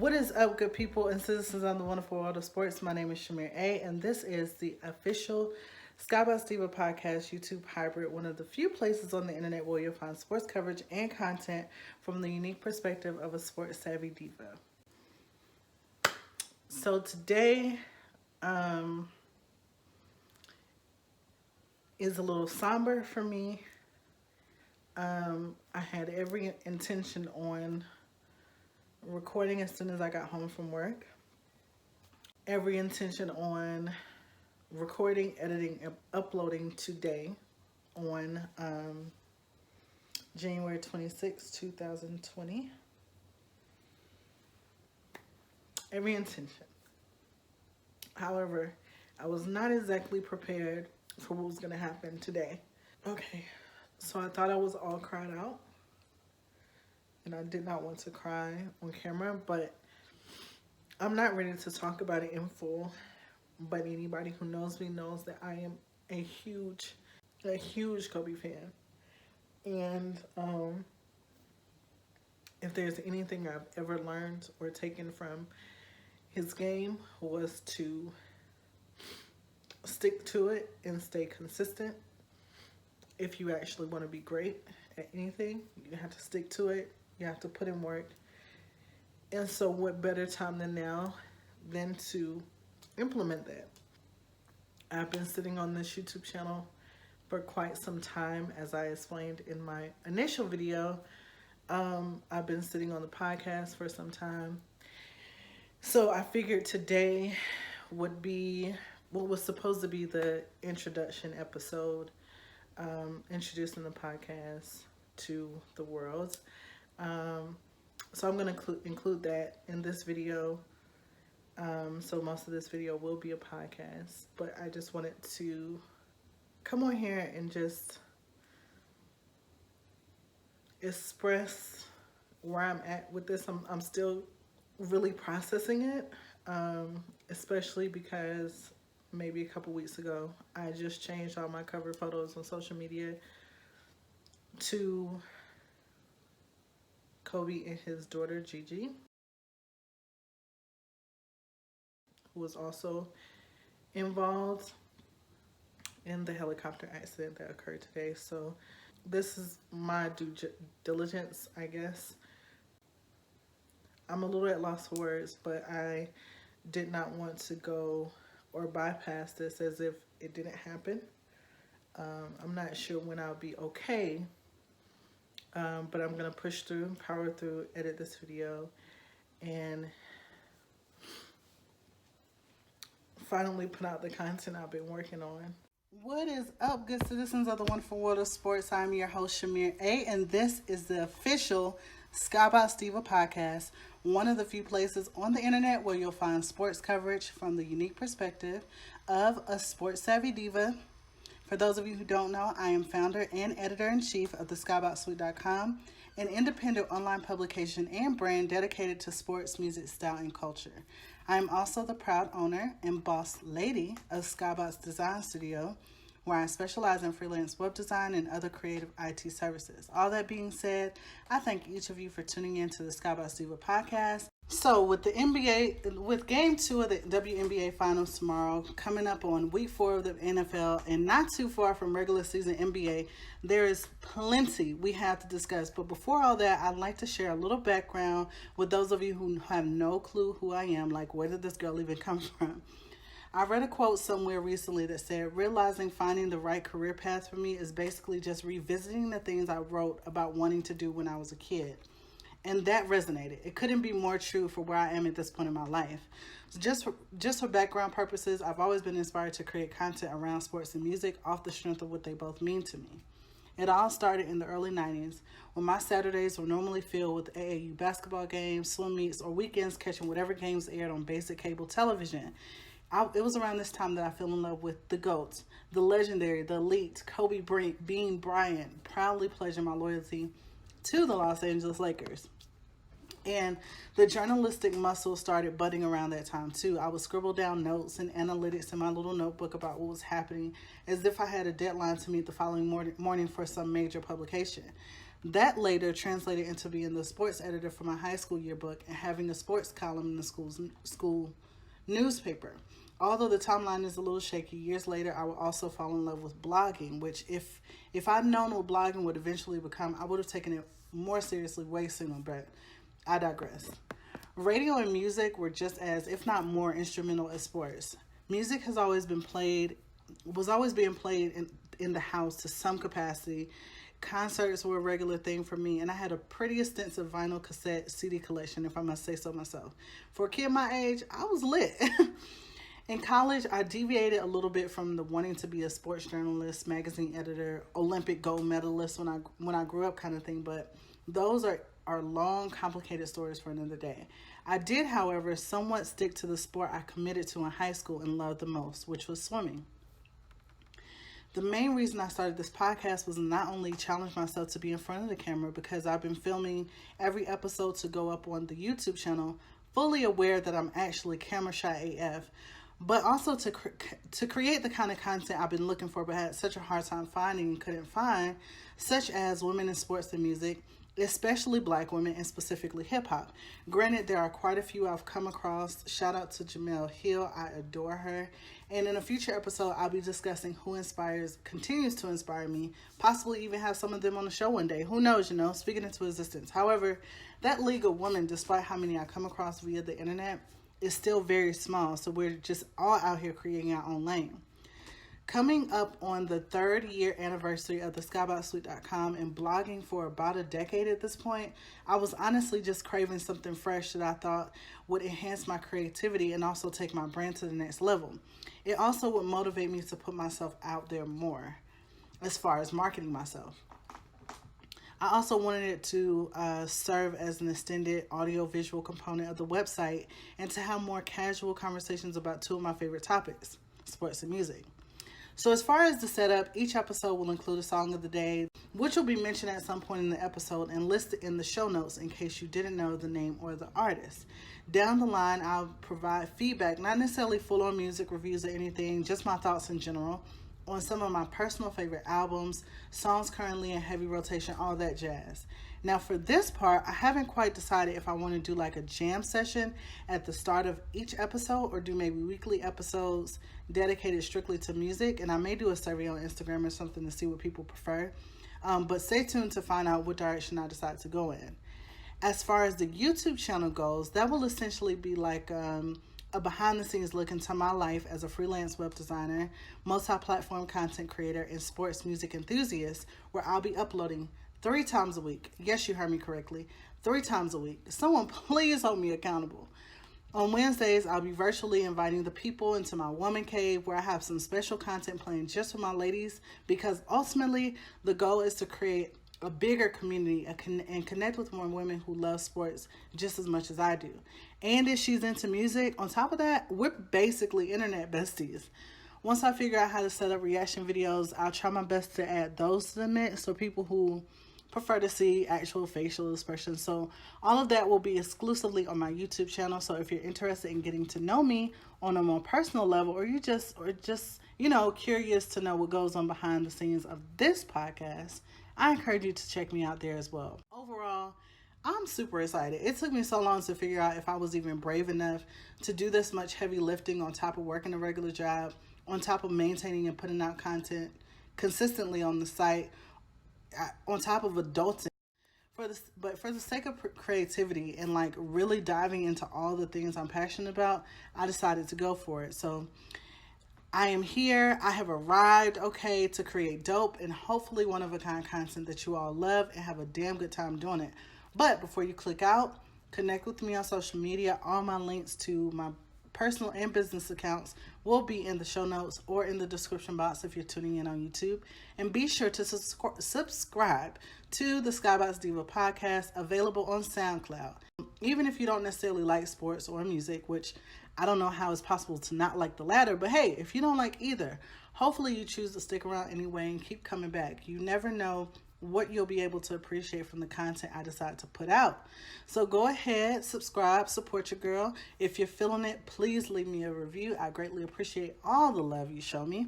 What is up, good people and citizens on the wonderful world of sports? My name is Shamir A, and this is the official Skybox Diva podcast YouTube hybrid, one of the few places on the internet where you'll find sports coverage and content from the unique perspective of a sports-savvy diva. So today is a little somber for me. I had every intention on recording as soon as I got home from work. Every intention on recording, editing, and uploading today on January 26, 2020. Every intention. However, I was not exactly prepared for what was going to happen today. Okay, so I thought I was all cried out. And I did not want to cry on camera, but I'm not ready to talk about it in full. But anybody who knows me knows that I am a huge Kobe fan. And if there's anything I've ever learned or taken from his game was to stick to it and stay consistent. If you actually want to be great at anything, you have to stick to it. You have to put in work. And so what better time than now than to implement that? I've been sitting on this YouTube channel for quite some time, as I explained in my initial video. I've been sitting on the podcast for some time. So I figured today would be what was supposed to be the introduction episode, introducing the podcast to the world. So I'm going to include that in this video. So most of this video will be a podcast, but I just wanted to come on here and just express where I'm at with this. I'm still really processing it, especially because maybe a couple weeks ago, I just changed all my cover photos on social media to Kobe and his daughter GiGi, who was also involved in the helicopter accident that occurred today. So this is my due diligence, I guess. I'm a little at loss for words, but I did not want to go or bypass this as if it didn't happen. I'm not sure when I'll be okay. But I'm going to push through, power through, edit this video, and finally put out the content I've been working on. What is up, good citizens of the wonderful world of sports? I'm your host, Shamir A, and this is the official Skybox Diva podcast, one of the few places on the internet where you'll find sports coverage from the unique perspective of a sports-savvy diva. For those of you who don't know, I am founder and editor-in-chief of the SkyboxSuite.com, an independent online publication and brand dedicated to sports, music, style, and culture. I am also the proud owner and boss lady of Skybox Design Studio, where I specialize in freelance web design and other creative IT services. All that being said, I thank each of you for tuning in to the Skybox Diva podcast. So with game 2 of the WNBA finals tomorrow, coming up on week 4 of the NFL, and not too far from regular season NBA, there is plenty we have to discuss. But before all that, I'd like to share a little background with those of you who have no clue who I am, like where did this girl even come from? I read a quote somewhere recently that said, realizing finding the right career path for me is basically just revisiting the things I wrote about wanting to do when I was a kid. And that resonated. It couldn't be more true for where I am at this point in my life. So just for background purposes, I've always been inspired to create content around sports and music off the strength of what they both mean to me. It all started in the early 90s when my Saturdays were normally filled with AAU basketball games, swim meets, or weekends catching whatever games aired on basic cable television. It was around this time that I fell in love with the GOATs, the legendary, the elite, Kobe Bryant, proudly pledging my loyalty to the Los Angeles Lakers. And the journalistic muscle started budding around that time too. I would scribble down notes and analytics in my little notebook about what was happening as if I had a deadline to meet the following morning for some major publication. That later translated into being the sports editor for my high school yearbook and having the sports column in the school newspaper. Although the timeline is a little shaky, years later I would also fall in love with blogging, which if I'd known what blogging would eventually become, I would have taken it more seriously way sooner, but I digress. Radio and music were just as, if not more, instrumental as sports. Music was always being played in the house to some capacity. Concerts were a regular thing for me, and I had a pretty extensive vinyl cassette CD collection, if I must say so myself. For a kid my age, I was lit. In college, I deviated a little bit from the wanting to be a sports journalist, magazine editor, Olympic gold medalist when I grew up kind of thing, but those are long, complicated stories for another day. I did, however, somewhat stick to the sport I committed to in high school and loved the most, which was swimming. The main reason I started this podcast was not only challenge myself to be in front of the camera, because I've been filming every episode to go up on the YouTube channel, fully aware that I'm actually camera shy AF, but also to create the kind of content I've been looking for but had such a hard time finding and couldn't find, such as women in sports and music, especially Black women and specifically hip-hop. Granted, there are quite a few I've come across. Shout out to Jamel Hill. I adore her. And in a future episode, I'll be discussing who continues to inspire me, possibly even have some of them on the show one day. Who knows, speaking into existence. However, that league of women, despite how many I come across via the internet, is still very small, so we're just all out here creating our own lane. Coming up on the 3rd year anniversary of the skyboxsuite.com and blogging for about a decade at this point, I was honestly just craving something fresh that I thought would enhance my creativity and also take my brand to the next level. It also would motivate me to put myself out there more as far as marketing myself. I also wanted it to serve as an extended audio-visual component of the website and to have more casual conversations about two of my favorite topics, sports and music. So as far as the setup, each episode will include a song of the day, which will be mentioned at some point in the episode and listed in the show notes in case you didn't know the name or the artist. Down the line, I'll provide feedback, not necessarily full-on music reviews or anything, just my thoughts in general, on some of my personal favorite albums, songs currently in heavy rotation, all that jazz. Now for this part, I haven't quite decided if I want to do like a jam session at the start of each episode or do maybe weekly episodes dedicated strictly to music. And I may do a survey on Instagram or something to see what people prefer. But stay tuned to find out what direction I decide to go in. As far as the YouTube channel goes, that will essentially be like a behind-the-scenes look into my life as a freelance web designer, multi-platform content creator, and sports music enthusiast, where I'll be uploading 3 times a week. Yes, you heard me correctly. 3 times a week. Someone please hold me accountable. On Wednesdays, I'll be virtually inviting the people into my woman cave where I have some special content planned just for my ladies, because ultimately the goal is to create a bigger community and connect with more women who love sports just as much as I do. And if she's into music, on top of that, we're basically internet besties. Once I figure out how to set up reaction videos, I'll try my best to add those to the mix for people who prefer to see actual facial expressions. So all of that will be exclusively on my YouTube channel. So if you're interested in getting to know me on a more personal level, or just curious to know what goes on behind the scenes of this podcast, I encourage you to check me out there as well. Overall, I'm super excited. It took me so long to figure out if I was even brave enough to do this much heavy lifting on top of working a regular job, on top of maintaining and putting out content consistently on the site, on top of adulting. But for the sake of creativity and like really diving into all the things I'm passionate about, I decided to go for it. So I am here. I have arrived, okay, to create dope and hopefully one-of-a-kind content that you all love and have a damn good time doing it. But before you click out, connect with me on social media. All my links to my personal and business accounts will be in the show notes or in the description box if you're tuning in on YouTube. And be sure to subscribe to the Skybox Diva podcast, available on SoundCloud. Even if you don't necessarily like sports or music, which I don't know how it's possible to not like the latter, but hey, if you don't like either, hopefully you choose to stick around anyway and keep coming back. You never know what you'll be able to appreciate from the content I decide to put out. So go ahead, subscribe, support your girl. If you're feeling it, please leave me a review. I greatly appreciate all the love you show me.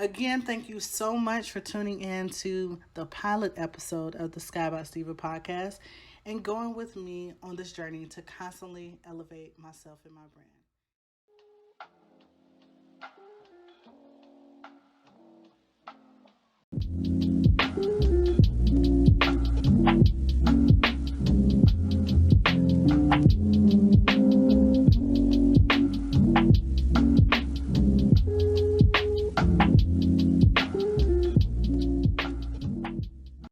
Again, thank you so much for tuning in to the pilot episode of the Skybox Diva podcast and going with me on this journey to constantly elevate myself and my brand.